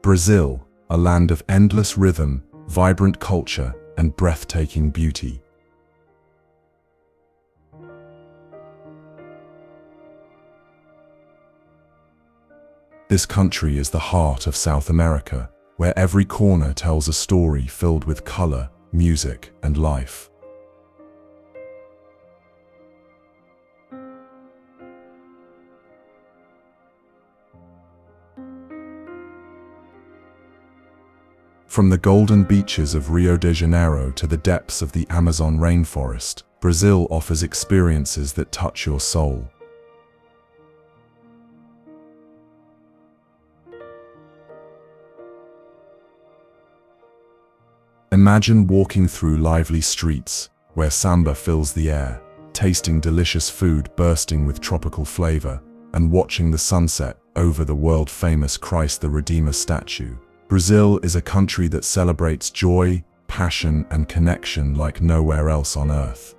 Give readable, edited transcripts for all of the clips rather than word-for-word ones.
Brazil, a land of endless rhythm, vibrant culture, and breathtaking beauty. This country is the heart of South America, where every corner tells a story filled with color, music, and life. From the golden beaches of Rio de Janeiro to the depths of the Amazon rainforest, Brazil offers experiences that touch your soul. Imagine walking through lively streets, where samba fills the air, tasting delicious food bursting with tropical flavor, and watching the sunset over the world-famous Christ the Redeemer statue. Brazil is a country that celebrates joy, passion, and connection like nowhere else on earth.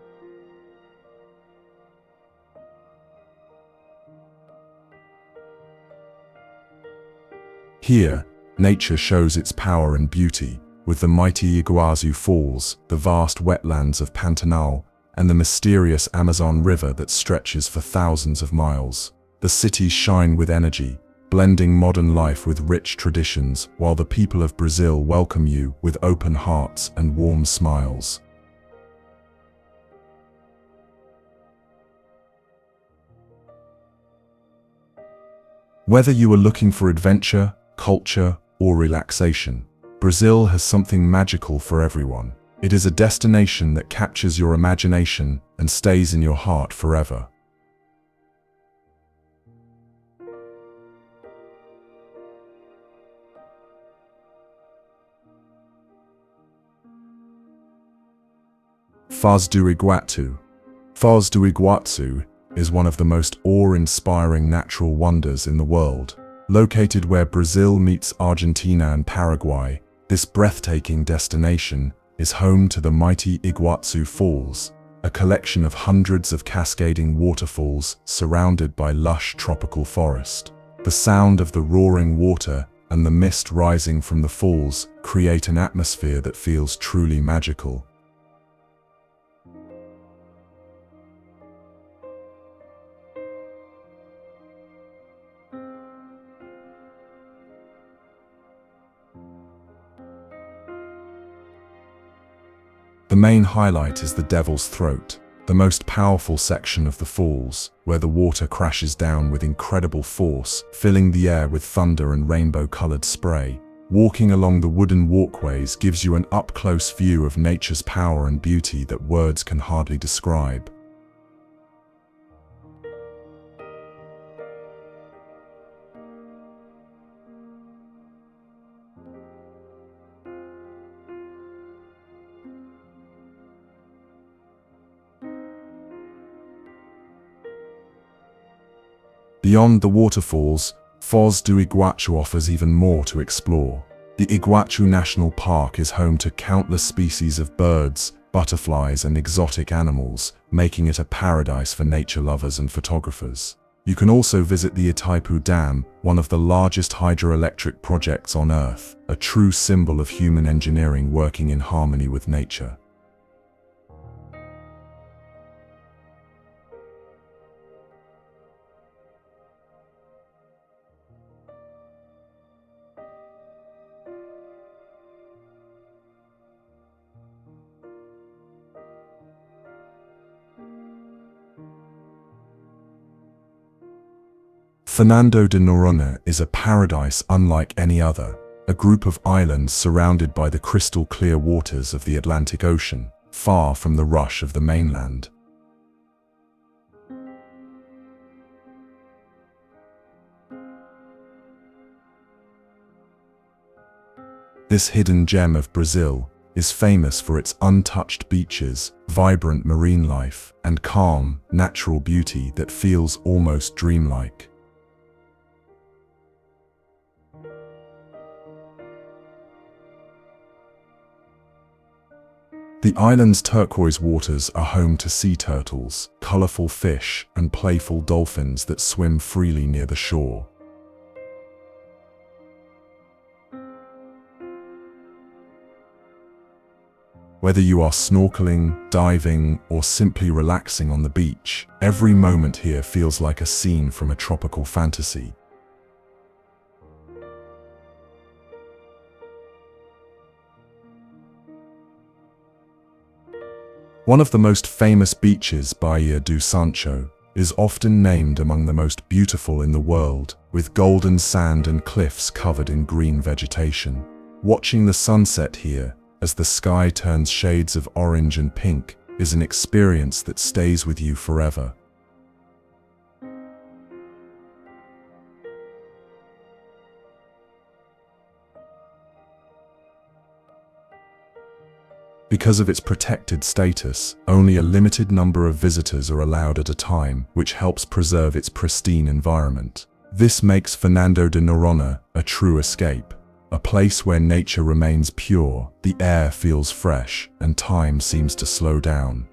Here, nature shows its power and beauty, with the mighty Iguaçu Falls, the vast wetlands of Pantanal, and the mysterious Amazon River that stretches for thousands of miles. The cities shine with energy, blending modern life with rich traditions, while the people of Brazil welcome you with open hearts and warm smiles. Whether you are looking for adventure, culture, or relaxation, Brazil has something magical for everyone. It is a destination that captures your imagination and stays in your heart forever. Foz do Iguaçu. Foz do Iguaçu is one of the most awe-inspiring natural wonders in the world. Located where Brazil meets Argentina and Paraguay, this breathtaking destination is home to the mighty Iguaçu Falls, a collection of hundreds of cascading waterfalls surrounded by lush tropical forest. The sound of the roaring water and the mist rising from the falls create an atmosphere that feels truly magical. The main highlight is the Devil's Throat, the most powerful section of the falls, where the water crashes down with incredible force, filling the air with thunder and rainbow-colored spray. Walking along the wooden walkways gives you an up-close view of nature's power and beauty that words can hardly describe. Beyond the waterfalls, Foz do Iguaçu offers even more to explore. The Iguaçu National Park is home to countless species of birds, butterflies, and exotic animals, making it a paradise for nature lovers and photographers. You can also visit the Itaipu Dam, one of the largest hydroelectric projects on Earth, a true symbol of human engineering working in harmony with nature. Fernando de Noronha is a paradise unlike any other, a group of islands surrounded by the crystal-clear waters of the Atlantic Ocean, far from the rush of the mainland. This hidden gem of Brazil is famous for its untouched beaches, vibrant marine life, and calm, natural beauty that feels almost dreamlike. The island's turquoise waters are home to sea turtles, colorful fish, and playful dolphins that swim freely near the shore. Whether you are snorkeling, diving, or simply relaxing on the beach, every moment here feels like a scene from a tropical fantasy. One of the most famous beaches, Bahia do Sancho, is often named among the most beautiful in the world, with golden sand and cliffs covered in green vegetation. Watching the sunset here, as the sky turns shades of orange and pink, is an experience that stays with you forever. Because of its protected status, only a limited number of visitors are allowed at a time, which helps preserve its pristine environment. This makes Fernando de Noronha a true escape, a place where nature remains pure, the air feels fresh, and time seems to slow down.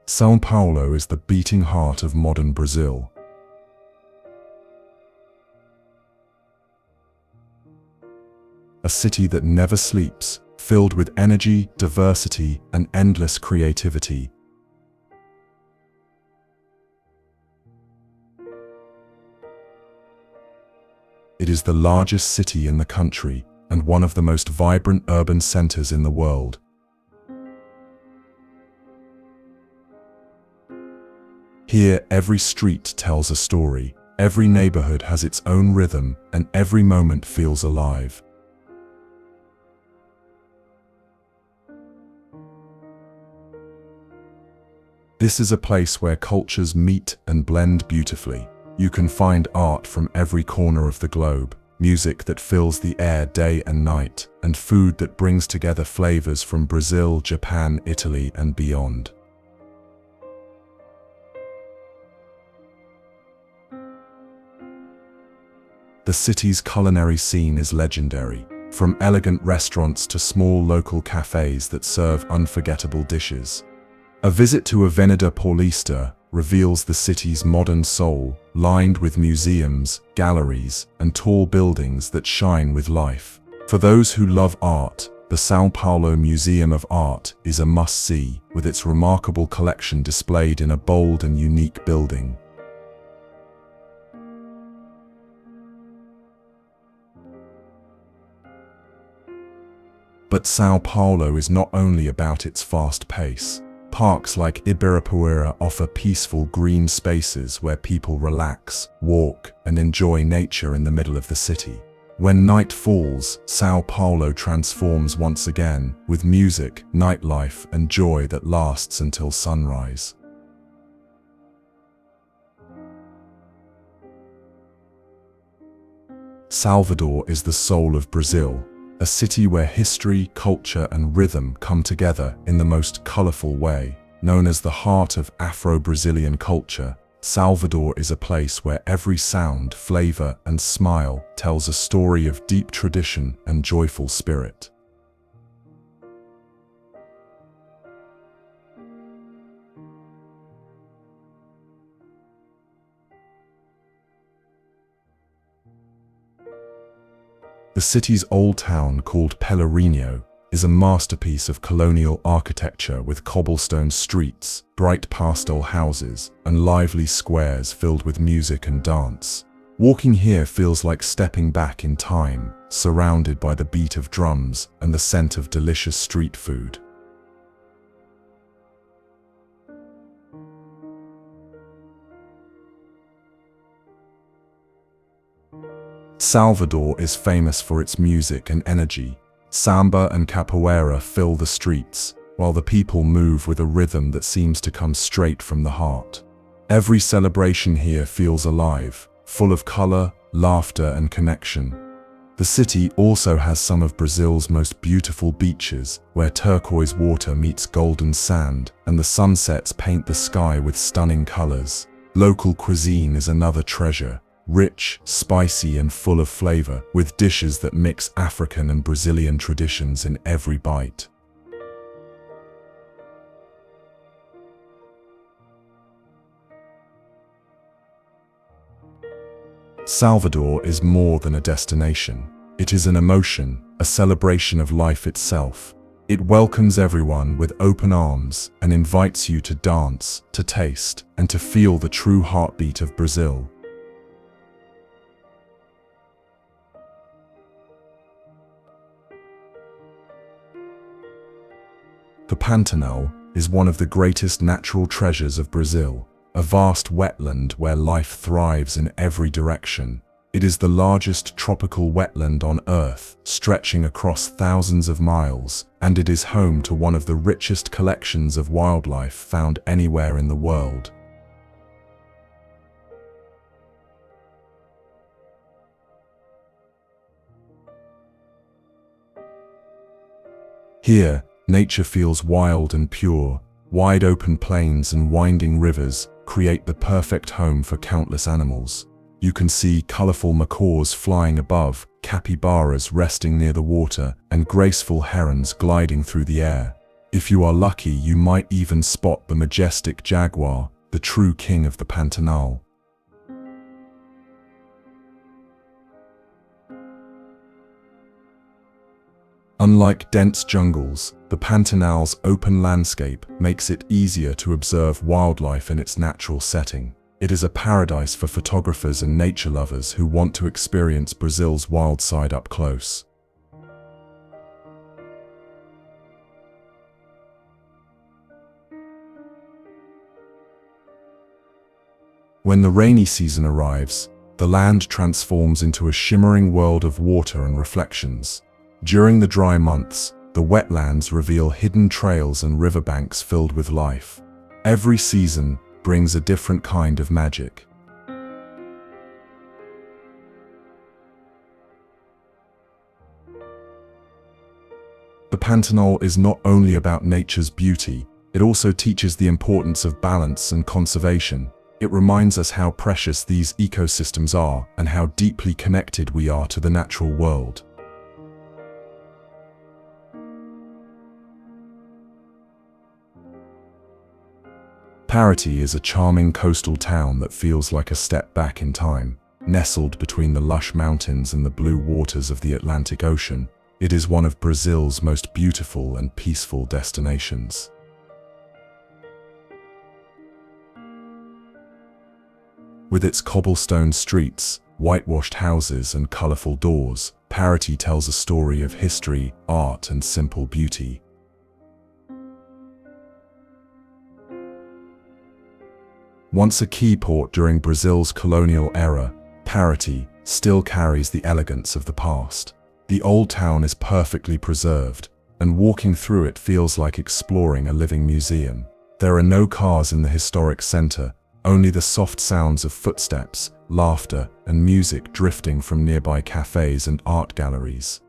São Paulo is the beating heart of modern Brazil. A city that never sleeps, filled with energy, diversity, and endless creativity. It is the largest city in the country and one of the most vibrant urban centers in the world. Here, every street tells a story, every neighborhood has its own rhythm, and every moment feels alive. This is a place where cultures meet and blend beautifully. You can find art from every corner of the globe, music that fills the air day and night, and food that brings together flavors from Brazil, Japan, Italy, and beyond. The city's culinary scene is legendary, from elegant restaurants to small local cafes that serve unforgettable dishes. A visit to Avenida Paulista reveals the city's modern soul, lined with museums, galleries, and tall buildings that shine with life. For those who love art, the São Paulo Museum of Art is a must-see, with its remarkable collection displayed in a bold and unique building. But São Paulo is not only about its fast pace. Parks like Ibirapuera offer peaceful green spaces where people relax, walk, and enjoy nature in the middle of the city. When night falls, São Paulo transforms once again, with music, nightlife, and joy that lasts until sunrise. Salvador is the soul of Brazil, a city where history, culture, and rhythm come together in the most colorful way. Known as the heart of Afro-Brazilian culture, Salvador is a place where every sound, flavor, and smile tells a story of deep tradition and joyful spirit. The city's old town, called Pelourinho, is a masterpiece of colonial architecture with cobblestone streets, bright pastel houses, and lively squares filled with music and dance. Walking here feels like stepping back in time, surrounded by the beat of drums and the scent of delicious street food. Salvador is famous for its music and energy. Samba and capoeira fill the streets, while the people move with a rhythm that seems to come straight from the heart. Every celebration here feels alive, full of color, laughter, and connection. The city also has some of Brazil's most beautiful beaches, where turquoise water meets golden sand, and the sunsets paint the sky with stunning colors. Local cuisine is another treasure. Rich, spicy, and full of flavor, with dishes that mix African and Brazilian traditions in every bite. Salvador is more than a destination. It is an emotion, a celebration of life itself. It welcomes everyone with open arms and invites you to dance, to taste, and to feel the true heartbeat of Brazil. The Pantanal is one of the greatest natural treasures of Brazil, a vast wetland where life thrives in every direction. It is the largest tropical wetland on Earth, stretching across thousands of miles, and it is home to one of the richest collections of wildlife found anywhere in the world. Here, nature feels wild and pure. Wide open plains and winding rivers create the perfect home for countless animals. You can see colorful macaws flying above, capybaras resting near the water, and graceful herons gliding through the air. If you are lucky, you might even spot the majestic jaguar, the true king of the Pantanal. Unlike dense jungles, the Pantanal's open landscape makes it easier to observe wildlife in its natural setting. It is a paradise for photographers and nature lovers who want to experience Brazil's wild side up close. When the rainy season arrives, the land transforms into a shimmering world of water and reflections. During the dry months, the wetlands reveal hidden trails and riverbanks filled with life. Every season brings a different kind of magic. The Pantanal is not only about nature's beauty, it also teaches the importance of balance and conservation. It reminds us how precious these ecosystems are and how deeply connected we are to the natural world. Paraty is a charming coastal town that feels like a step back in time. Nestled between the lush mountains and the blue waters of the Atlantic Ocean, it is one of Brazil's most beautiful and peaceful destinations. With its cobblestone streets, whitewashed houses, and colorful doors, Paraty tells a story of history, art, and simple beauty. Once a key port during Brazil's colonial era, Paraty still carries the elegance of the past. The old town is perfectly preserved, and walking through it feels like exploring a living museum. There are no cars in the historic center, only the soft sounds of footsteps, laughter, and music drifting from nearby cafes and art galleries.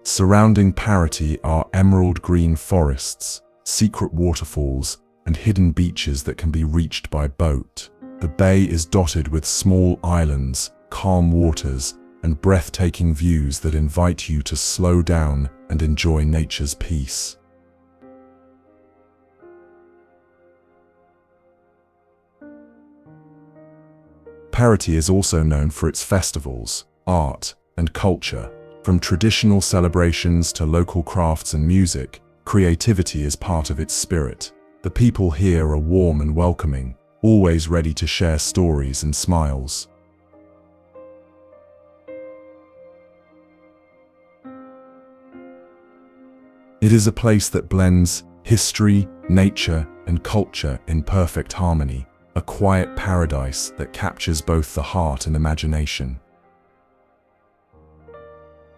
Surrounding Paraty are emerald green forests, secret waterfalls, and hidden beaches that can be reached by boat. The bay is dotted with small islands, calm waters, and breathtaking views that invite you to slow down and enjoy nature's peace. Paraty is also known for its festivals, art, and culture. From traditional celebrations to local crafts and music, creativity is part of its spirit. The people here are warm and welcoming, always ready to share stories and smiles. It is a place that blends history, nature, and culture in perfect harmony, a quiet paradise that captures both the heart and imagination.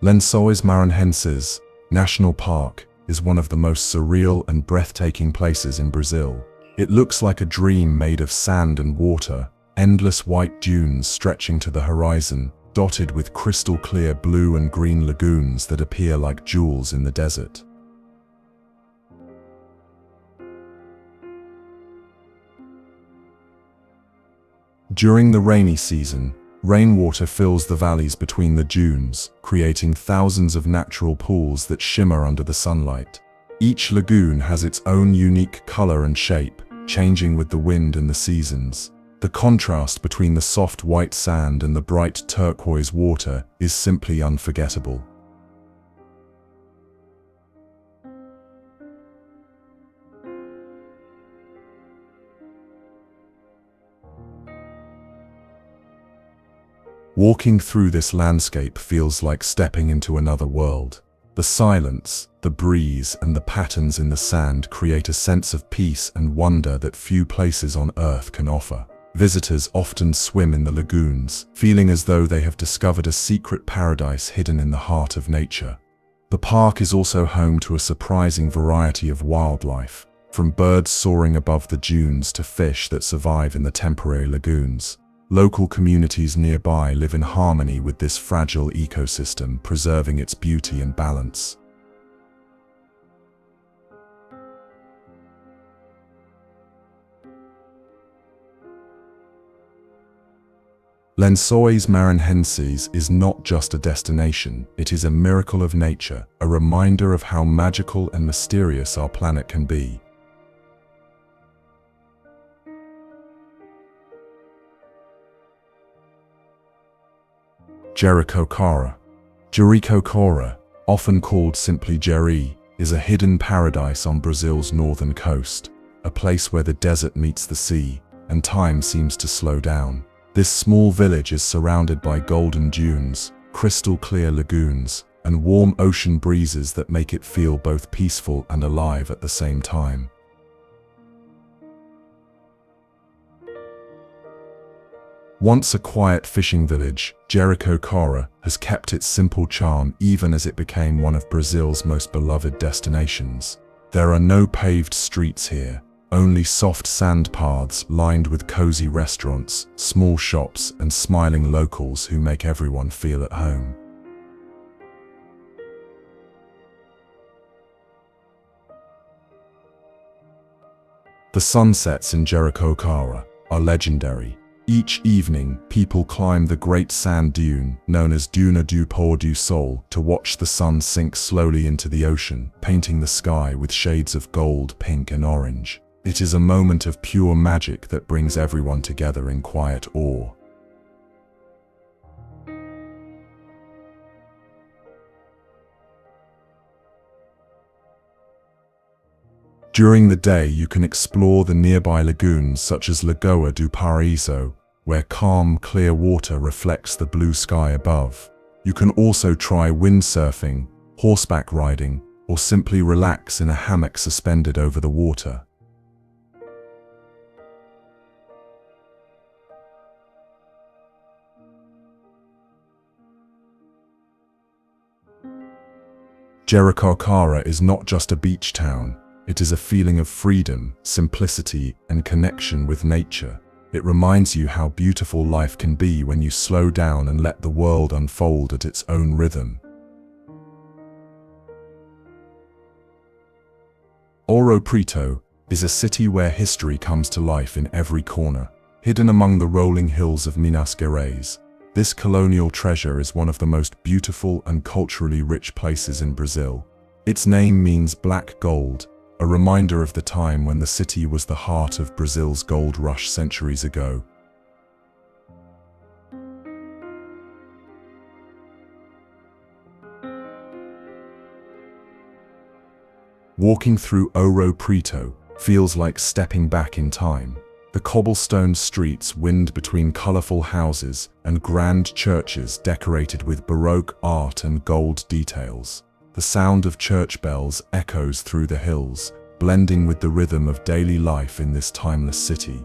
Lençóis Maranhenses National Park is one of the most surreal and breathtaking places in Brazil. It looks like a dream made of sand and water, endless white dunes stretching to the horizon, dotted with crystal clear blue and green lagoons that appear like jewels in the desert. During the rainy season, rainwater fills the valleys between the dunes, creating thousands of natural pools that shimmer under the sunlight. Each lagoon has its own unique color and shape, changing with the wind and the seasons. The contrast between the soft white sand and the bright turquoise water is simply unforgettable. Walking through this landscape feels like stepping into another world. The silence, the breeze, and the patterns in the sand create a sense of peace and wonder that few places on Earth can offer. Visitors often swim in the lagoons, feeling as though they have discovered a secret paradise hidden in the heart of nature. The park is also home to a surprising variety of wildlife, from birds soaring above the dunes to fish that survive in the temporary lagoons. Local communities nearby live in harmony with this fragile ecosystem, preserving its beauty and balance. Lençóis Maranhenses is not just a destination, it is a miracle of nature, a reminder of how magical and mysterious our planet can be. Jericoacoara. Jericoacoara, often called simply Jeri, is a hidden paradise on Brazil's northern coast, a place where the desert meets the sea, and time seems to slow down. This small village is surrounded by golden dunes, crystal-clear lagoons, and warm ocean breezes that make it feel both peaceful and alive at the same time. Once a quiet fishing village, Jericoacoara has kept its simple charm even as it became one of Brazil's most beloved destinations. There are no paved streets here, only soft sand paths lined with cozy restaurants, small shops, and smiling locals who make everyone feel at home. The sunsets in Jericoacoara are legendary. Each evening, people climb the great sand dune, known as Duna do Pôr do Sol, to watch the sun sink slowly into the ocean, painting the sky with shades of gold, pink, and orange. It is a moment of pure magic that brings everyone together in quiet awe. During the day, you can explore the nearby lagoons such as Lagoa do Paraíso, where calm, clear water reflects the blue sky above. You can also try windsurfing, horseback riding, or simply relax in a hammock suspended over the water. Jericoacoara is not just a beach town. It is a feeling of freedom, simplicity, and connection with nature. It reminds you how beautiful life can be when you slow down and let the world unfold at its own rhythm. Ouro Preto is a city where history comes to life in every corner. Hidden among the rolling hills of Minas Gerais, this colonial treasure is one of the most beautiful and culturally rich places in Brazil. Its name means black gold, a reminder of the time when the city was the heart of Brazil's gold rush centuries ago. Walking through Ouro Preto feels like stepping back in time. The cobblestone streets wind between colorful houses and grand churches decorated with Baroque art and gold details. The sound of church bells echoes through the hills, blending with the rhythm of daily life in this timeless city.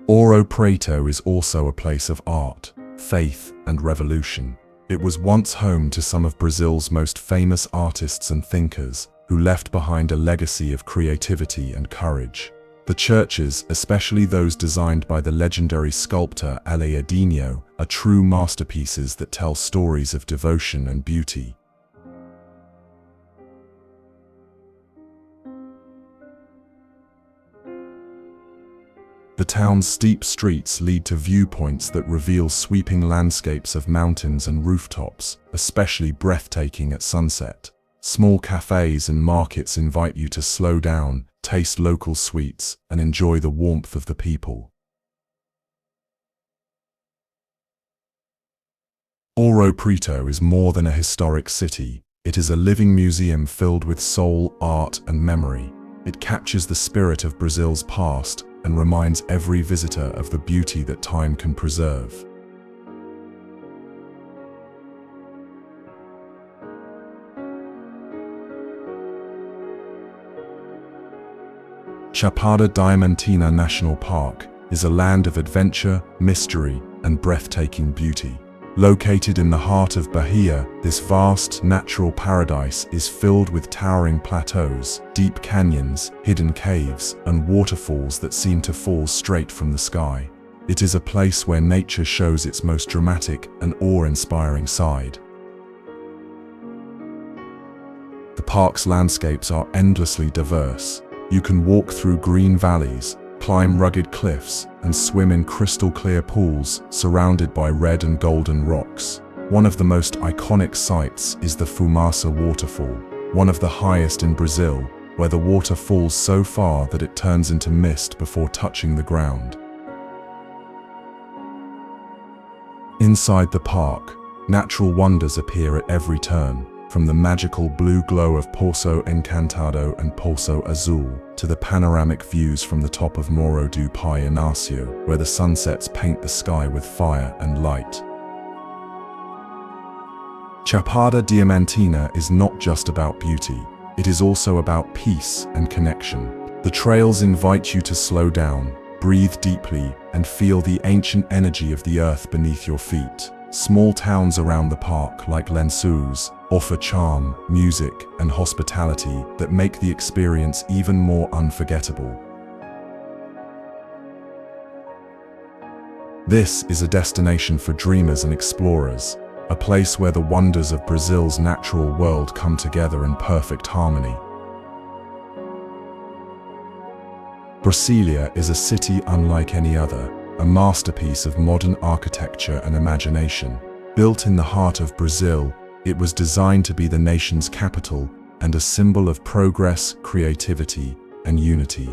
Ouro Preto is also a place of art, faith, and revolution. It was once home to some of Brazil's most famous artists and thinkers, who left behind a legacy of creativity and courage. The churches, especially those designed by the legendary sculptor Aleijadinho, are true masterpieces that tell stories of devotion and beauty. The town's steep streets lead to viewpoints that reveal sweeping landscapes of mountains and rooftops, especially breathtaking at sunset. Small cafes and markets invite you to slow down, taste local sweets, and enjoy the warmth of the people. Ouro Preto is more than a historic city. It is a living museum filled with soul, art, and memory. It captures the spirit of Brazil's past and reminds every visitor of the beauty that time can preserve. Chapada Diamantina National Park is a land of adventure, mystery, and breathtaking beauty. Located in the heart of Bahia, this vast natural paradise is filled with towering plateaus, deep canyons, hidden caves, and waterfalls that seem to fall straight from the sky. It is a place where nature shows its most dramatic and awe-inspiring side. The park's landscapes are endlessly diverse. You can walk through green valleys, climb rugged cliffs, and swim in crystal-clear pools surrounded by red and golden rocks. One of the most iconic sights is the Fumaça waterfall, one of the highest in Brazil, where the water falls so far that it turns into mist before touching the ground. Inside the park, natural wonders appear at every turn, from the magical blue glow of Poço Encantado and Poço Azul to the panoramic views from the top of Morro do Pai Inácio, where the sunsets paint the sky with fire and light. Chapada Diamantina is not just about beauty, it is also about peace and connection. The trails invite you to slow down, breathe deeply, and feel the ancient energy of the earth beneath your feet. Small towns around the park, like Lençóis, offer charm, music, and hospitality that make the experience even more unforgettable. This is a destination for dreamers and explorers, a place where the wonders of Brazil's natural world come together in perfect harmony. Brasília is a city unlike any other, a masterpiece of modern architecture and imagination. Built in the heart of Brazil, it was designed to be the nation's capital and a symbol of progress, creativity, and unity.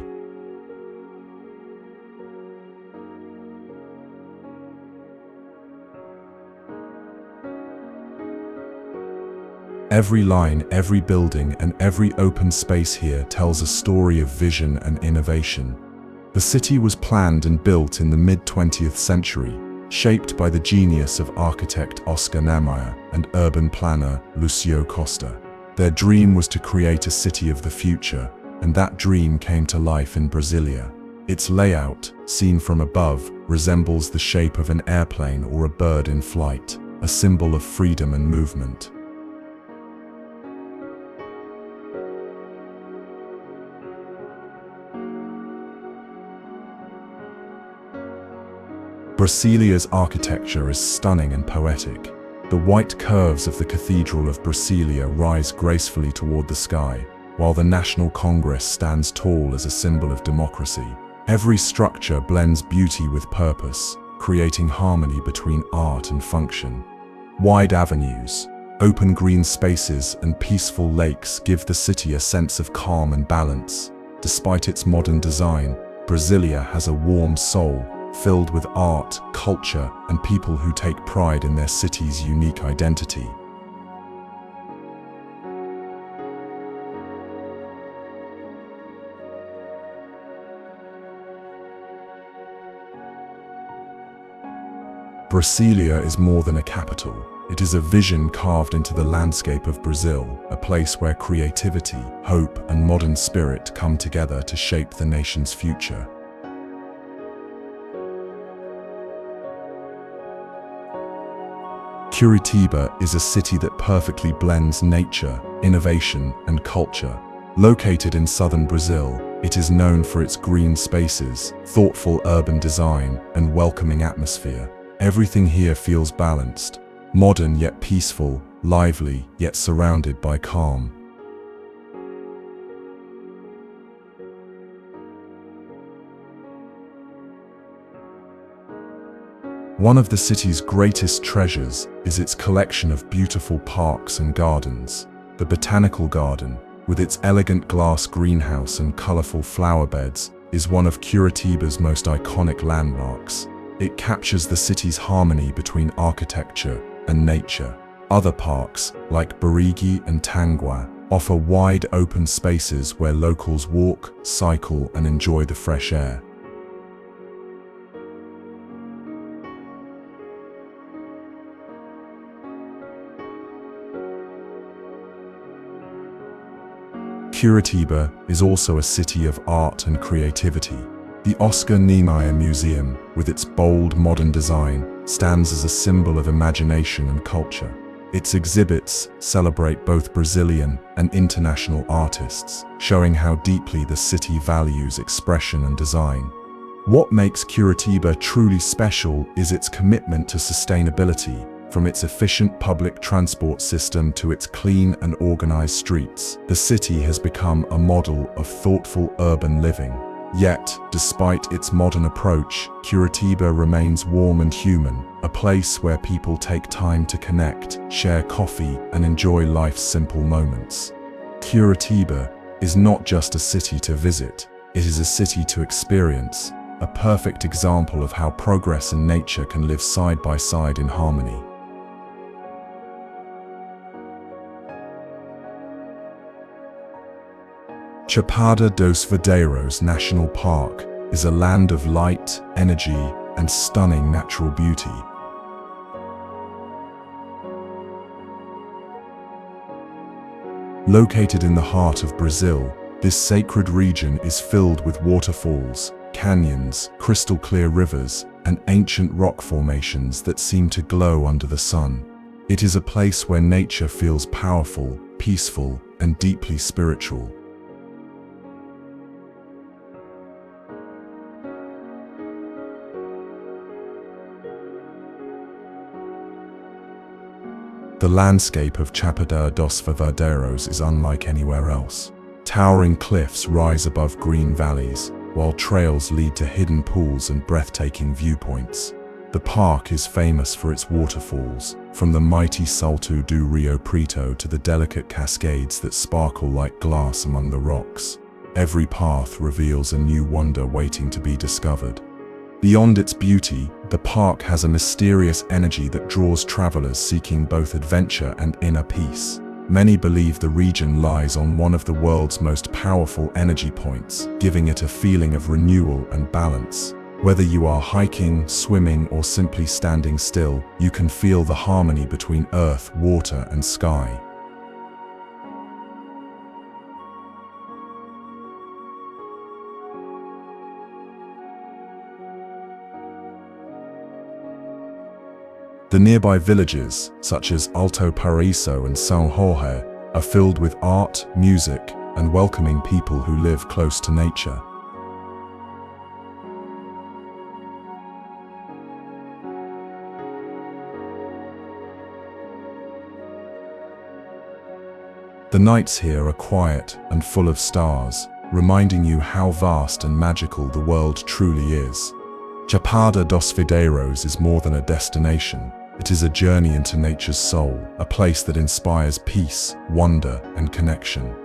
Every line, every building, and every open space here tells a story of vision and innovation. The city was planned and built in the mid-20th century, shaped by the genius of architect Oscar Niemeyer and urban planner Lucio Costa. Their dream was to create a city of the future, and that dream came to life in Brasília. Its layout, seen from above, resembles the shape of an airplane or a bird in flight, a symbol of freedom and movement. Brasília's architecture is stunning and poetic. The white curves of the Cathedral of Brasília rise gracefully toward the sky, while the National Congress stands tall as a symbol of democracy. Every structure blends beauty with purpose, creating harmony between art and function. Wide avenues, open green spaces, and peaceful lakes give the city a sense of calm and balance. Despite its modern design, Brasília has a warm soul, filled with art, culture, and people who take pride in their city's unique identity. Brasília is more than a capital. It is a vision carved into the landscape of Brazil, a place where creativity, hope, and modern spirit come together to shape the nation's future. Curitiba is a city that perfectly blends nature, innovation, and culture. Located in southern Brazil, it is known for its green spaces, thoughtful urban design, and welcoming atmosphere. Everything here feels balanced, modern yet peaceful, lively yet surrounded by calm. One of the city's greatest treasures is its collection of beautiful parks and gardens. The botanical garden, with its elegant glass greenhouse and colorful flower beds, is one of Curitiba's most iconic landmarks. It captures the city's harmony between architecture and nature. Other parks, like Barigui and Tangua, offer wide open spaces where locals walk, cycle, and enjoy the fresh air. Curitiba is also a city of art and creativity. The Oscar Niemeyer Museum, with its bold modern design, stands as a symbol of imagination and culture. Its exhibits celebrate both Brazilian and international artists, showing how deeply the city values expression and design. What makes Curitiba truly special is its commitment to sustainability. From its efficient public transport system to its clean and organized streets, the city has become a model of thoughtful urban living. Yet, despite its modern approach, Curitiba remains warm and human, a place where people take time to connect, share coffee, and enjoy life's simple moments. Curitiba is not just a city to visit, it is a city to experience, a perfect example of how progress and nature can live side by side in harmony. Chapada dos Veadeiros National Park is a land of light, energy, and stunning natural beauty. Located in the heart of Brazil, this sacred region is filled with waterfalls, canyons, crystal-clear rivers, and ancient rock formations that seem to glow under the sun. It is a place where nature feels powerful, peaceful, and deeply spiritual. The landscape of Chapada dos Veadeiros is unlike anywhere else. Towering cliffs rise above green valleys, while trails lead to hidden pools and breathtaking viewpoints. The park is famous for its waterfalls, from the mighty Salto do Rio Preto to the delicate cascades that sparkle like glass among the rocks. Every path reveals a new wonder waiting to be discovered. Beyond its beauty, the park has a mysterious energy that draws travelers seeking both adventure and inner peace. Many believe the region lies on one of the world's most powerful energy points, giving it a feeling of renewal and balance. Whether you are hiking, swimming, or simply standing still, you can feel the harmony between earth, water, and sky. The nearby villages, such as Alto Paraíso and São Jorge, are filled with art, music, and welcoming people who live close to nature. The nights here are quiet and full of stars, reminding you how vast and magical the world truly is. Chapada dos Veadeiros is more than a destination. It is a journey into nature's soul, a place that inspires peace, wonder, and connection.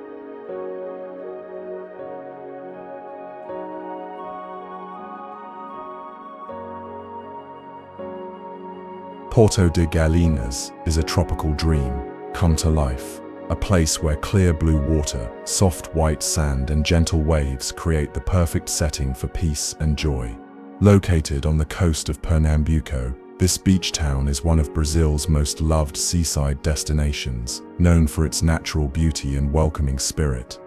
Porto de Galinhas is a tropical dream come to life, a place where clear blue water, soft white sand, and gentle waves create the perfect setting for peace and joy. Located on the coast of Pernambuco, this beach town is one of Brazil's most loved seaside destinations, known for its natural beauty and welcoming spirit.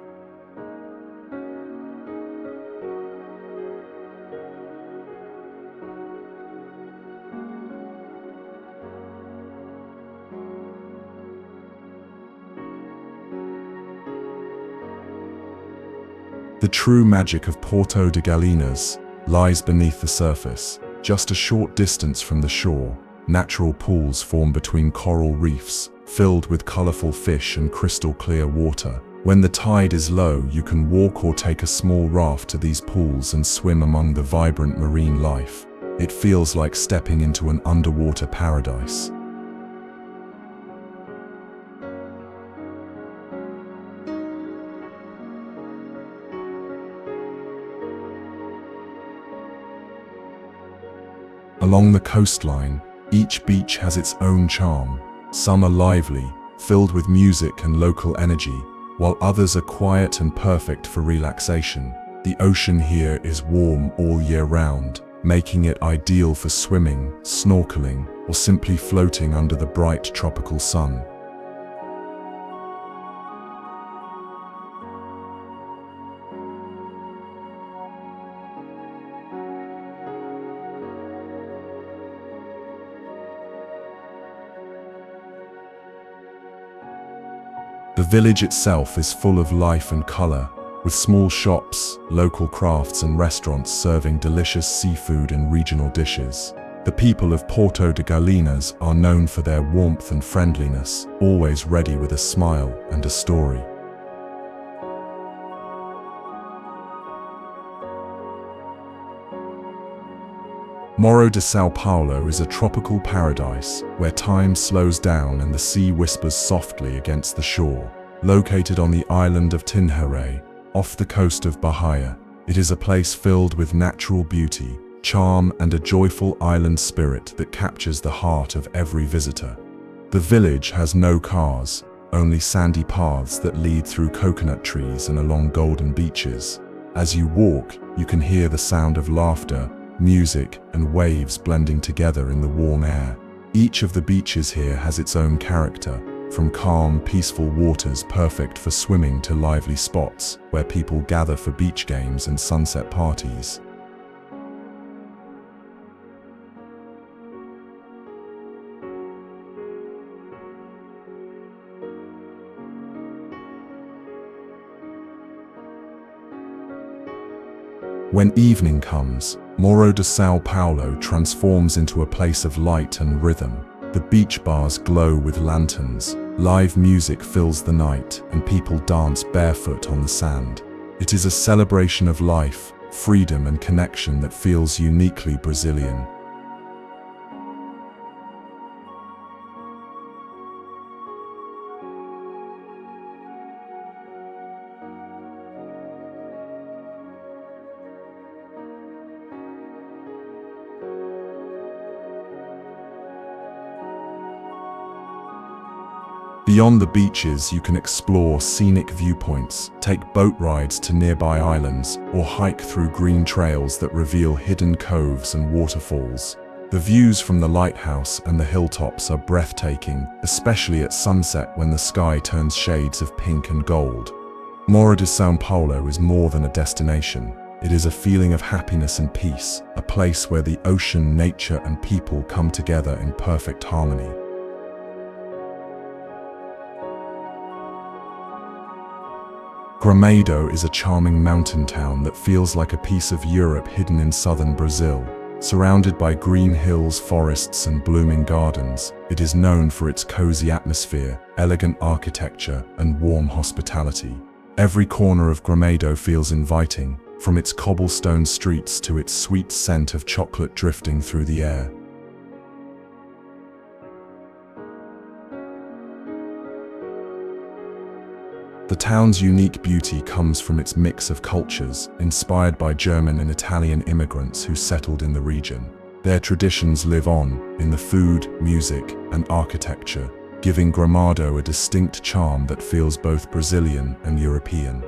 The true magic of Porto de Galinhas lies beneath the surface. Just a short distance from the shore, natural pools form between coral reefs, filled with colorful fish and crystal-clear water. When the tide is low, you can walk or take a small raft to these pools and swim among the vibrant marine life. It feels like stepping into an underwater paradise. Along the coastline, each beach has its own charm. Some are lively, filled with music and local energy, while others are quiet and perfect for relaxation. The ocean here is warm all year round, making it ideal for swimming, snorkeling, or simply floating under the bright tropical sun. The village itself is full of life and color, with small shops, local crafts and restaurants serving delicious seafood and regional dishes. The people of Porto de Galinhas are known for their warmth and friendliness, always ready with a smile and a story. Morro de São Paulo is a tropical paradise where time slows down and the sea whispers softly against the shore. Located on the island of Tinharé, off the coast of Bahia, it is a place filled with natural beauty, charm and a joyful island spirit that captures the heart of every visitor. The village has no cars, only sandy paths that lead through coconut trees and along golden beaches. As you walk, you can hear the sound of laughter, music and waves blending together in the warm air. Each of the beaches here has its own character, from calm, peaceful waters perfect for swimming to lively spots where people gather for beach games and sunset parties. When evening comes, Morro de São Paulo transforms into a place of light and rhythm. The beach bars glow with lanterns, live music fills the night, and people dance barefoot on the sand. It is a celebration of life, freedom, and connection that feels uniquely Brazilian. Beyond the beaches, you can explore scenic viewpoints, take boat rides to nearby islands, or hike through green trails that reveal hidden coves and waterfalls. The views from the lighthouse and the hilltops are breathtaking, especially at sunset when the sky turns shades of pink and gold. Morro de São Paulo is more than a destination. It is a feeling of happiness and peace, a place where the ocean, nature, and people come together in perfect harmony. Gramado is a charming mountain town that feels like a piece of Europe hidden in southern Brazil. Surrounded by green hills, forests, and blooming gardens, it is known for its cozy atmosphere, elegant architecture, and warm hospitality. Every corner of Gramado feels inviting, from its cobblestone streets to its sweet scent of chocolate drifting through the air. The town's unique beauty comes from its mix of cultures, inspired by German and Italian immigrants who settled in the region. Their traditions live on in the food, music, and architecture, giving Gramado a distinct charm that feels both Brazilian and European.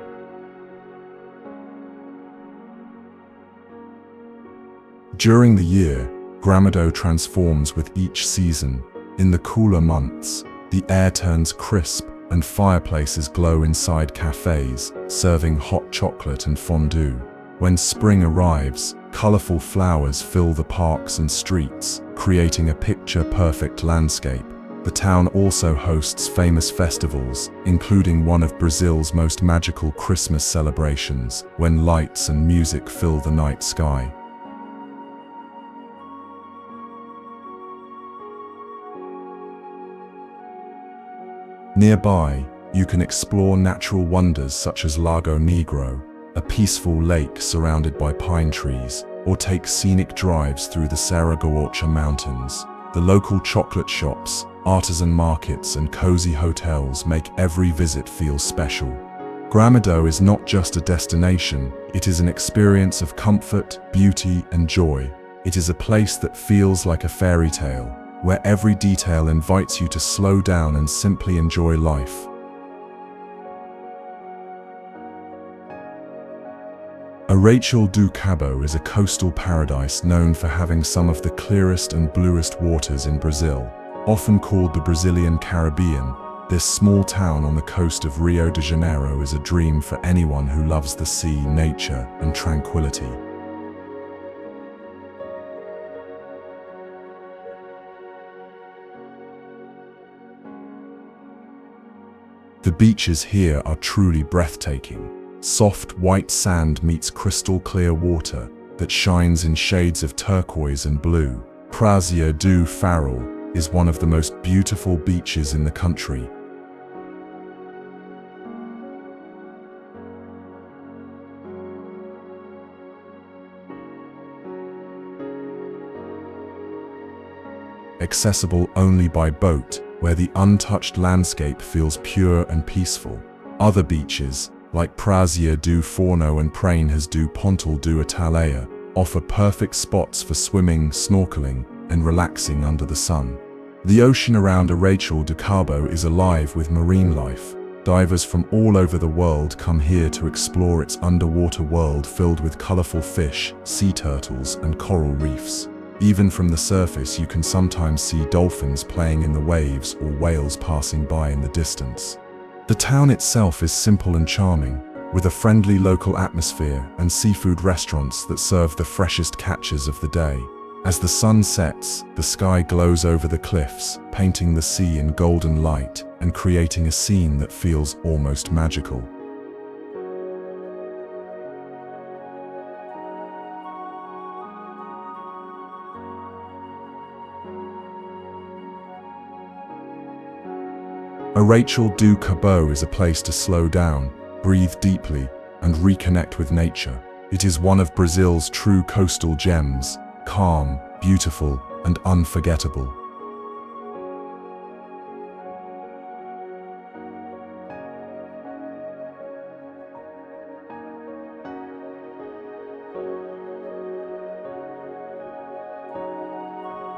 During the year, Gramado transforms with each season. In the cooler months, the air turns crisp, and fireplaces glow inside cafes, serving hot chocolate and fondue. When spring arrives, colorful flowers fill the parks and streets, creating a picture-perfect landscape. The town also hosts famous festivals, including one of Brazil's most magical Christmas celebrations, when lights and music fill the night sky. Nearby, you can explore natural wonders such as Lago Negro, a peaceful lake surrounded by pine trees, or take scenic drives through the Serra Gaúcha mountains. The local chocolate shops, artisan markets, and cozy hotels make every visit feel special. Gramado is not just a destination, it is an experience of comfort, beauty, and joy. It is a place that feels like a fairy tale, where every detail invites you to slow down and simply enjoy life. Arraial do Cabo is a coastal paradise known for having some of the clearest and bluest waters in Brazil. Often called the Brazilian Caribbean, this small town on the coast of Rio de Janeiro is a dream for anyone who loves the sea, nature, and tranquility. The beaches here are truly breathtaking. Soft white sand meets crystal clear water that shines in shades of turquoise and blue. Praia do Farol is one of the most beautiful beaches in the country. Accessible only by boat, where the untouched landscape feels pure and peaceful. Other beaches, like Praia do Forno and Prainhas do Pontal do Ataleia, offer perfect spots for swimming, snorkeling, and relaxing under the sun. The ocean around Arraial do Cabo is alive with marine life. Divers from all over the world come here to explore its underwater world filled with colorful fish, sea turtles, and coral reefs. Even from the surface, you can sometimes see dolphins playing in the waves or whales passing by in the distance. The town itself is simple and charming, with a friendly local atmosphere and seafood restaurants that serve the freshest catches of the day. As the sun sets, the sky glows over the cliffs, painting the sea in golden light and creating a scene that feels almost magical. Arraial do Cabo is a place to slow down, breathe deeply, and reconnect with nature. It is one of Brazil's true coastal gems, calm, beautiful, and unforgettable.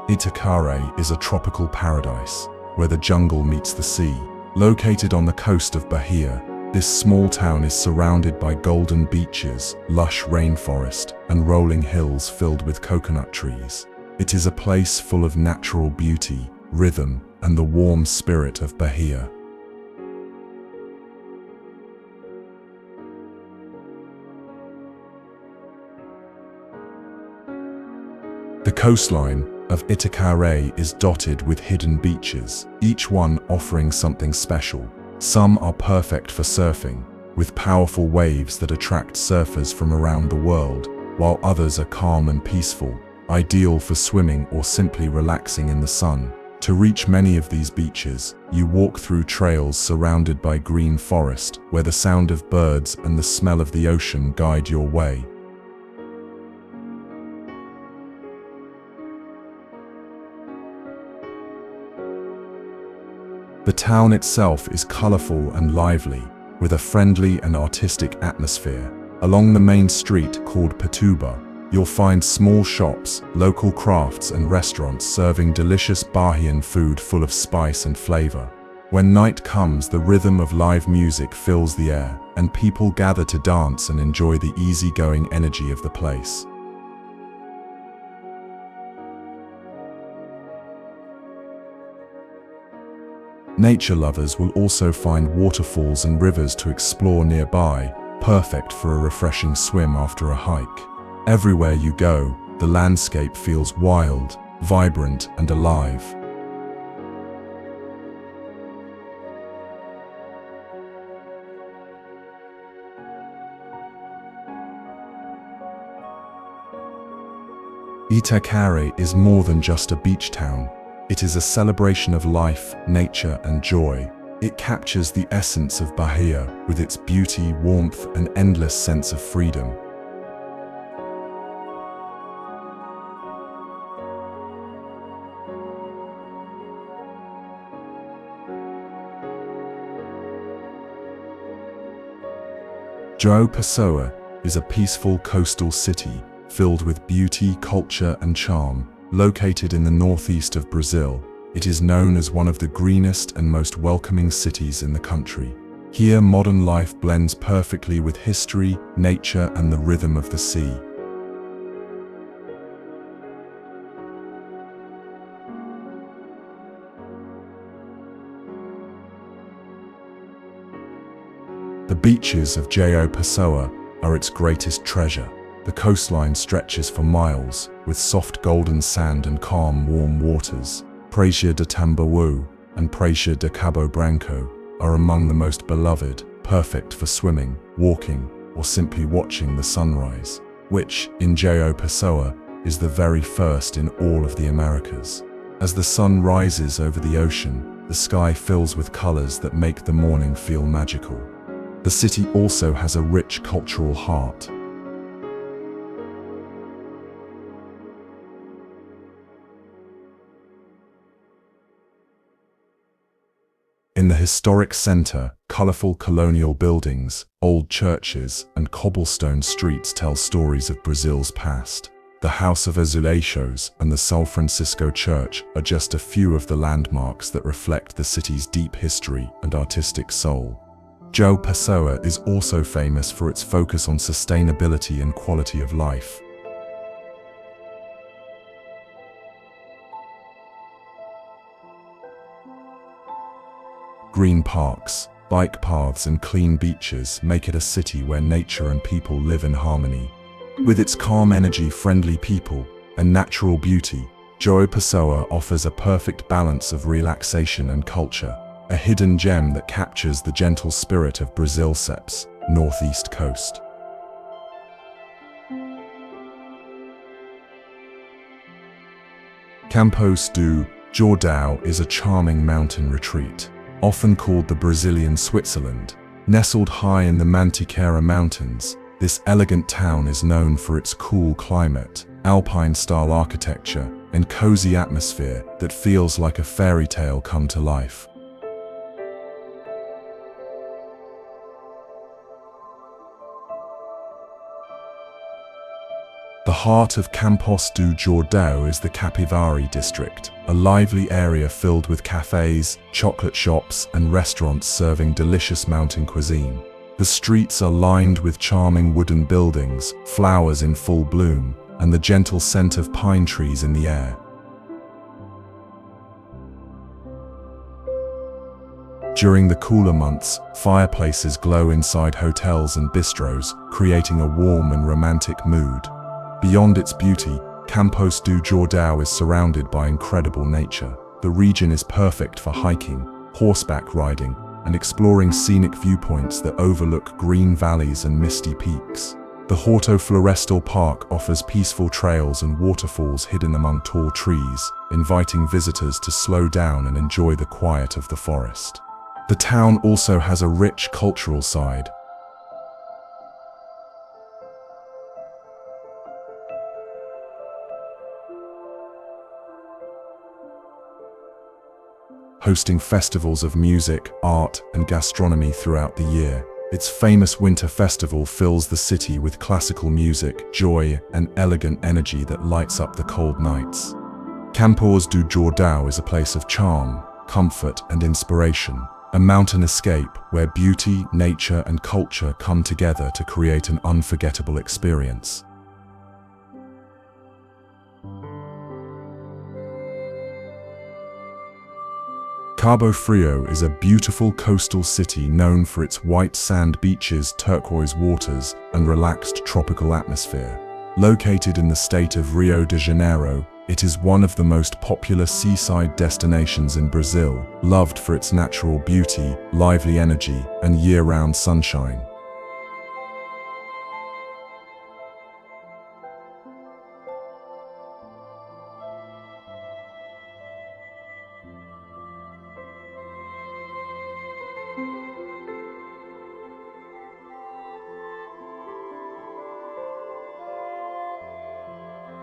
Itacaré is a tropical paradise, where the jungle meets the sea. Located on the coast of Bahia, this small town is surrounded by golden beaches, lush rainforest, and rolling hills filled with coconut trees. It is a place full of natural beauty, rhythm, and the warm spirit of Bahia. The coastline of Itacaré is dotted with hidden beaches, each one offering something special. Some are perfect for surfing, with powerful waves that attract surfers from around the world, while others are calm and peaceful, ideal for swimming or simply relaxing in the sun. To reach many of these beaches, you walk through trails surrounded by green forest, where the sound of birds and the smell of the ocean guide your way. The town itself is colorful and lively, with a friendly and artistic atmosphere. Along the main street called Patuba, you'll find small shops, local crafts, and restaurants serving delicious Bahian food full of spice and flavor. When night comes, the rhythm of live music fills the air, and people gather to dance and enjoy the easygoing energy of the place. Nature lovers will also find waterfalls and rivers to explore nearby, perfect for a refreshing swim after a hike. Everywhere you go, the landscape feels wild, vibrant, and alive. Itacaré is more than just a beach town. It is a celebration of life, nature, and joy. It captures the essence of Bahia with its beauty, warmth, and endless sense of freedom. João Pessoa is a peaceful coastal city filled with beauty, culture, and charm. Located in the northeast of Brazil, it is known as one of the greenest and most welcoming cities in the country. Here, modern life blends perfectly with history, nature, and the rhythm of the sea. The beaches of João Pessoa are its greatest treasure. The coastline stretches for miles, with soft golden sand and calm, warm waters. Praia de Tambaú and Praia de Cabo Branco are among the most beloved, perfect for swimming, walking, or simply watching the sunrise, which, in João Pessoa, is the very first in all of the Americas. As the sun rises over the ocean, the sky fills with colors that make the morning feel magical. The city also has a rich cultural heart. In the historic center, colorful colonial buildings, old churches, and cobblestone streets tell stories of Brazil's past. The House of Azulejos and the São Francisco Church are just a few of the landmarks that reflect the city's deep history and artistic soul. João Pessoa is also famous for its focus on sustainability and quality of life. Green parks, bike paths, and clean beaches make it a city where nature and people live in harmony. With its calm energy, friendly people, and natural beauty, João Pessoa offers a perfect balance of relaxation and culture, a hidden gem that captures the gentle spirit of Brazil's northeast coast. Campos do Jordão is a charming mountain retreat, often called the Brazilian Switzerland. Nestled high in the Mantiqueira Mountains, this elegant town is known for its cool climate, alpine-style architecture, and cozy atmosphere that feels like a fairy tale come to life. The heart of Campos do Jordão is the Capivari district, a lively area filled with cafes, chocolate shops, and restaurants serving delicious mountain cuisine. The streets are lined with charming wooden buildings, flowers in full bloom, and the gentle scent of pine trees in the air. During the cooler months, fireplaces glow inside hotels and bistros, creating a warm and romantic mood. Beyond its beauty, Campos do Jordão is surrounded by incredible nature. The region is perfect for hiking, horseback riding, and exploring scenic viewpoints that overlook green valleys and misty peaks. The Horto Florestal Park offers peaceful trails and waterfalls hidden among tall trees, inviting visitors to slow down and enjoy the quiet of the forest. The town also has a rich cultural side, hosting festivals of music, art, and gastronomy throughout the year. Its famous winter festival fills the city with classical music, joy, and elegant energy that lights up the cold nights. Campos do Jordão is a place of charm, comfort, and inspiration, a mountain escape where beauty, nature, and culture come together to create an unforgettable experience. Cabo Frio is a beautiful coastal city known for its white sand beaches, turquoise waters, and relaxed tropical atmosphere. Located in the state of Rio de Janeiro, it is one of the most popular seaside destinations in Brazil, loved for its natural beauty, lively energy, and year-round sunshine.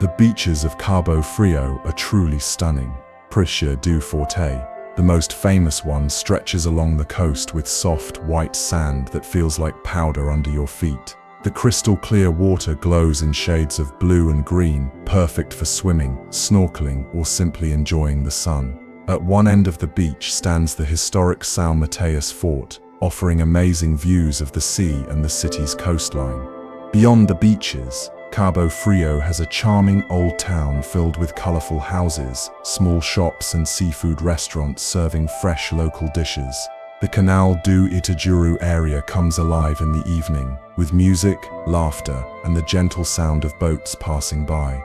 The beaches of Cabo Frio are truly stunning. Praia do Forte, the most famous one, stretches along the coast with soft, white sand that feels like powder under your feet. The crystal clear water glows in shades of blue and green, perfect for swimming, snorkeling, or simply enjoying the sun. At one end of the beach stands the historic São Mateus fort, offering amazing views of the sea and the city's coastline. Beyond the beaches, Cabo Frio has a charming old town filled with colorful houses, small shops and seafood restaurants serving fresh local dishes. The Canal do Itajuru area comes alive in the evening, with music, laughter, and the gentle sound of boats passing by.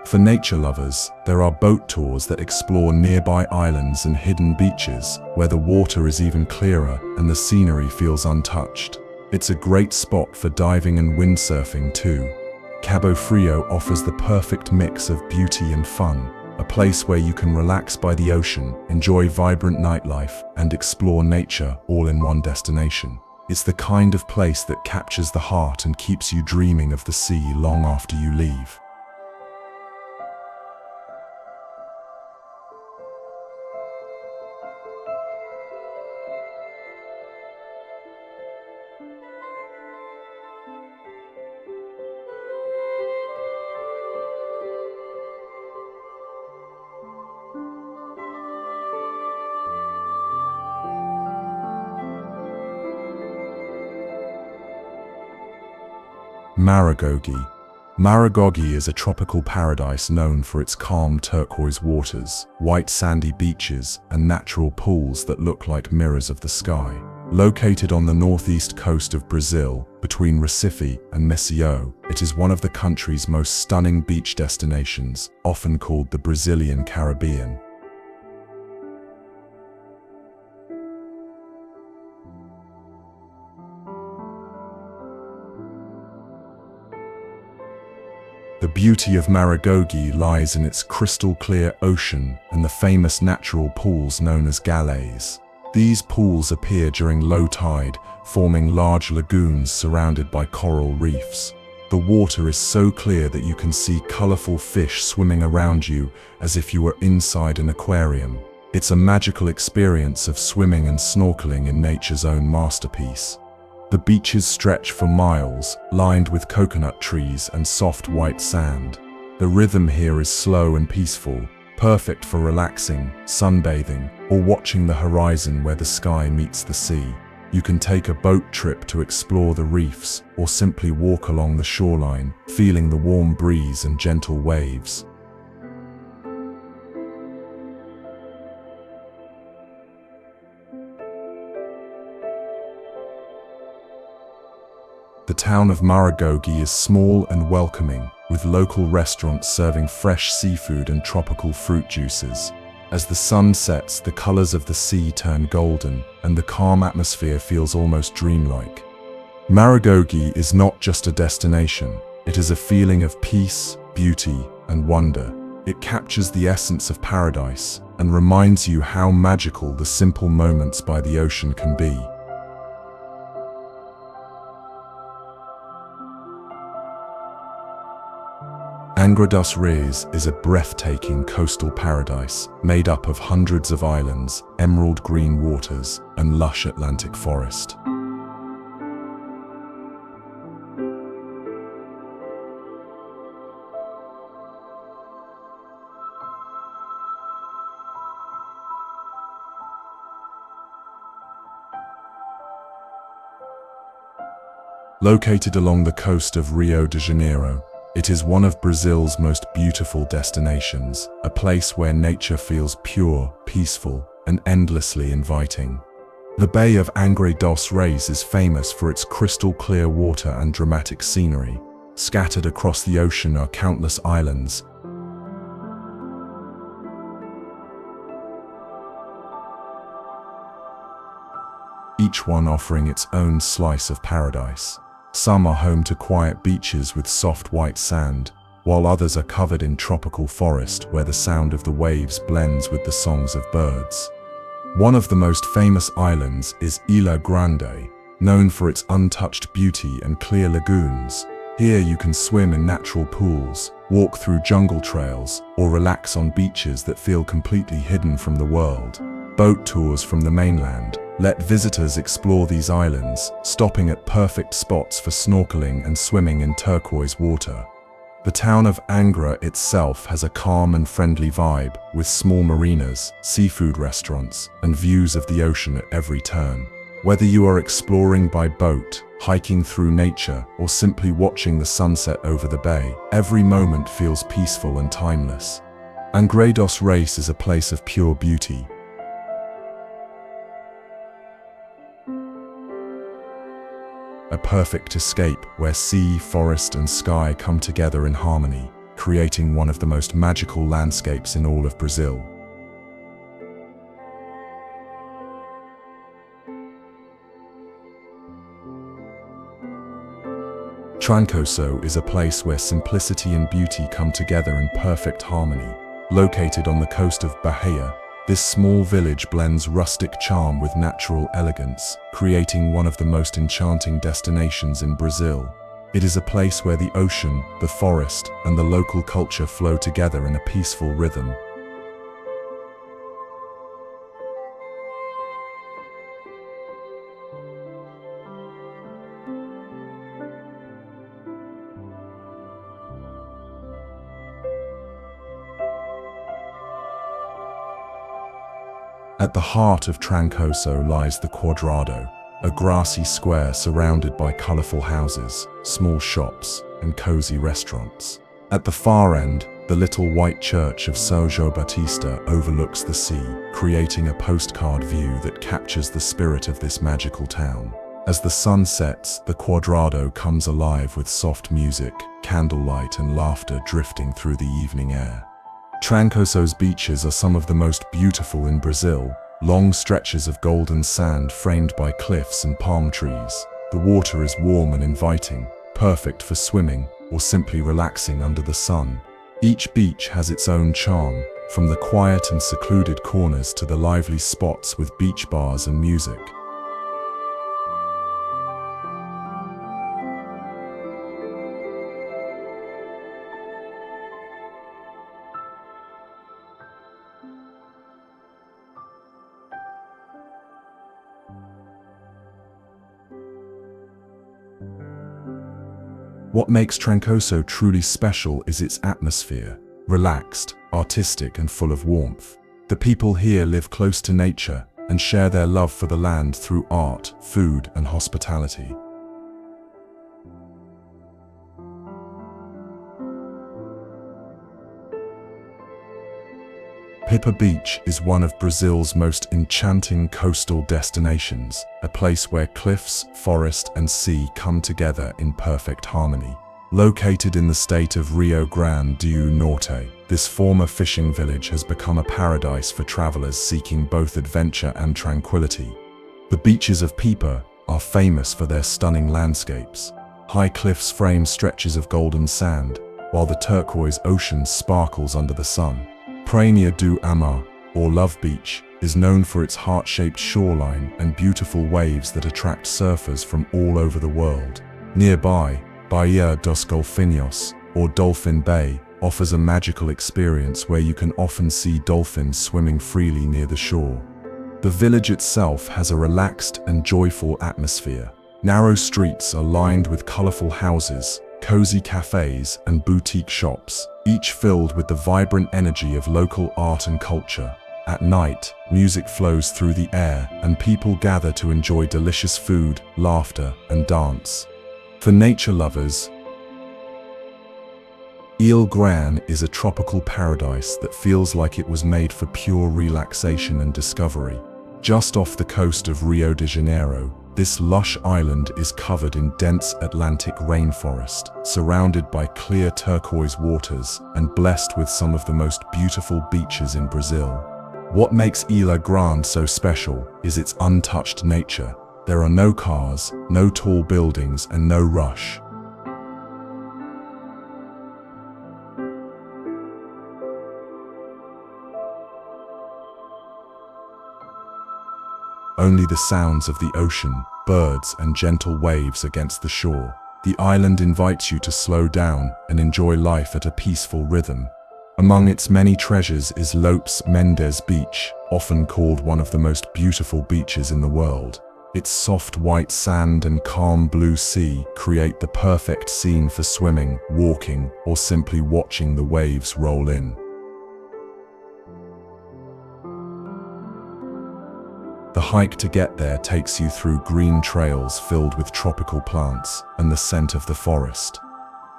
For nature lovers, there are boat tours that explore nearby islands and hidden beaches, where the water is even clearer and the scenery feels untouched. It's a great spot for diving and windsurfing too. Cabo Frio offers the perfect mix of beauty and fun, a place where you can relax by the ocean, enjoy vibrant nightlife, and explore nature all in one destination. It's the kind of place that captures the heart and keeps you dreaming of the sea long after you leave. Maragogi. Maragogi is a tropical paradise known for its calm turquoise waters, white sandy beaches, and natural pools that look like mirrors of the sky. Located on the northeast coast of Brazil, between Recife and Maceió, it is one of the country's most stunning beach destinations, often called the Brazilian Caribbean. The beauty of Maragogi lies in its crystal-clear ocean and the famous natural pools known as galets. These pools appear during low tide, forming large lagoons surrounded by coral reefs. The water is so clear that you can see colorful fish swimming around you as if you were inside an aquarium. It's a magical experience of swimming and snorkeling in nature's own masterpiece. The beaches stretch for miles, lined with coconut trees and soft white sand. The rhythm here is slow and peaceful, perfect for relaxing, sunbathing, or watching the horizon where the sky meets the sea. You can take a boat trip to explore the reefs, or simply walk along the shoreline, feeling the warm breeze and gentle waves. The town of Maragogi is small and welcoming, with local restaurants serving fresh seafood and tropical fruit juices. As the sun sets, the colors of the sea turn golden, and the calm atmosphere feels almost dreamlike. Maragogi is not just a destination, it is a feeling of peace, beauty, and wonder. It captures the essence of paradise and reminds you how magical the simple moments by the ocean can be. Angra dos Reis is a breathtaking coastal paradise made up of hundreds of islands, emerald green waters, and lush Atlantic forest. Located along the coast of Rio de Janeiro, it is one of Brazil's most beautiful destinations, a place where nature feels pure, peaceful, and endlessly inviting. The Bay of Angra dos Reis is famous for its crystal-clear water and dramatic scenery. Scattered across the ocean are countless islands, each one offering its own slice of paradise. Some are home to quiet beaches with soft white sand, while others are covered in tropical forest where the sound of the waves blends with the songs of birds. One of the most famous islands is Ilha Grande, known for its untouched beauty and clear lagoons. Here you can swim in natural pools, walk through jungle trails, or relax on beaches that feel completely hidden from the world. Boat tours from the mainland let visitors explore these islands, stopping at perfect spots for snorkeling and swimming in turquoise water. The town of Angra itself has a calm and friendly vibe, with small marinas, seafood restaurants, and views of the ocean at every turn. Whether you are exploring by boat, hiking through nature, or simply watching the sunset over the bay, every moment feels peaceful and timeless. Angra dos Reis is a place of pure beauty. A perfect escape where sea, forest, and sky come together in harmony, creating one of the most magical landscapes in all of Brazil. Trancoso is a place where simplicity and beauty come together in perfect harmony. Located on the coast of Bahia, this small village blends rustic charm with natural elegance, creating one of the most enchanting destinations in Brazil. It is a place where the ocean, the forest, and the local culture flow together in a peaceful rhythm. At the heart of Trancoso lies the Quadrado, a grassy square surrounded by colorful houses, small shops, and cozy restaurants. At the far end, the little white church of São João Batista overlooks the sea, creating a postcard view that captures the spirit of this magical town. As the sun sets, the Quadrado comes alive with soft music, candlelight, and laughter drifting through the evening air. Trancoso's beaches are some of the most beautiful in Brazil, long stretches of golden sand framed by cliffs and palm trees. The water is warm and inviting, perfect for swimming or simply relaxing under the sun. Each beach has its own charm, from the quiet and secluded corners to the lively spots with beach bars and music. What makes Trancoso truly special is its atmosphere, relaxed, artistic, and full of warmth. The people here live close to nature and share their love for the land through art, food, and hospitality. Pipa Beach is one of Brazil's most enchanting coastal destinations, a place where cliffs, forest, and sea come together in perfect harmony. Located in the state of Rio Grande do Norte, this former fishing village has become a paradise for travelers seeking both adventure and tranquility. The beaches of Pipa are famous for their stunning landscapes. High cliffs frame stretches of golden sand, while the turquoise ocean sparkles under the sun. Praia do Amar, or Love Beach, is known for its heart-shaped shoreline and beautiful waves that attract surfers from all over the world. Nearby, Baía dos Golfinhos, or Dolphin Bay, offers a magical experience where you can often see dolphins swimming freely near the shore. The village itself has a relaxed and joyful atmosphere. Narrow streets are lined with colorful houses, cozy cafes, and boutique shops, each filled with the vibrant energy of local art and culture. At night, music flows through the air, and people gather to enjoy delicious food, laughter, and dance. For nature lovers, Ilha Grande is a tropical paradise that feels like it was made for pure relaxation and discovery. Just off the coast of Rio de Janeiro, this lush island is covered in dense Atlantic rainforest, surrounded by clear turquoise waters, and blessed with some of the most beautiful beaches in Brazil. What makes Ilha Grande so special is its untouched nature. There are no cars, no tall buildings, and no rush. Only the sounds of the ocean, birds, and gentle waves against the shore. The island invites you to slow down and enjoy life at a peaceful rhythm. Among its many treasures is Lopes Mendes Beach, often called one of the most beautiful beaches in the world. Its soft white sand and calm blue sea create the perfect scene for swimming, walking, or simply watching the waves roll in. The hike to get there takes you through green trails filled with tropical plants and the scent of the forest.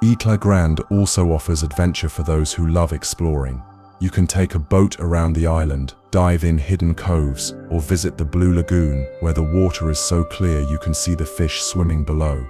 Isla Grande also offers adventure for those who love exploring. You can take a boat around the island, dive in hidden coves, or visit the Blue Lagoon, where the water is so clear you can see the fish swimming below.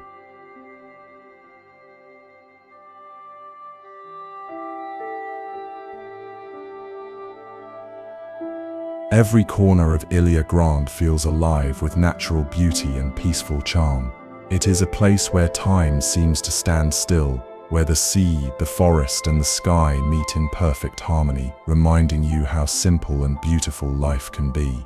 Every corner of Ilha Grande feels alive with natural beauty and peaceful charm. It is a place where time seems to stand still, where the sea, the forest, and the sky meet in perfect harmony, reminding you how simple and beautiful life can be.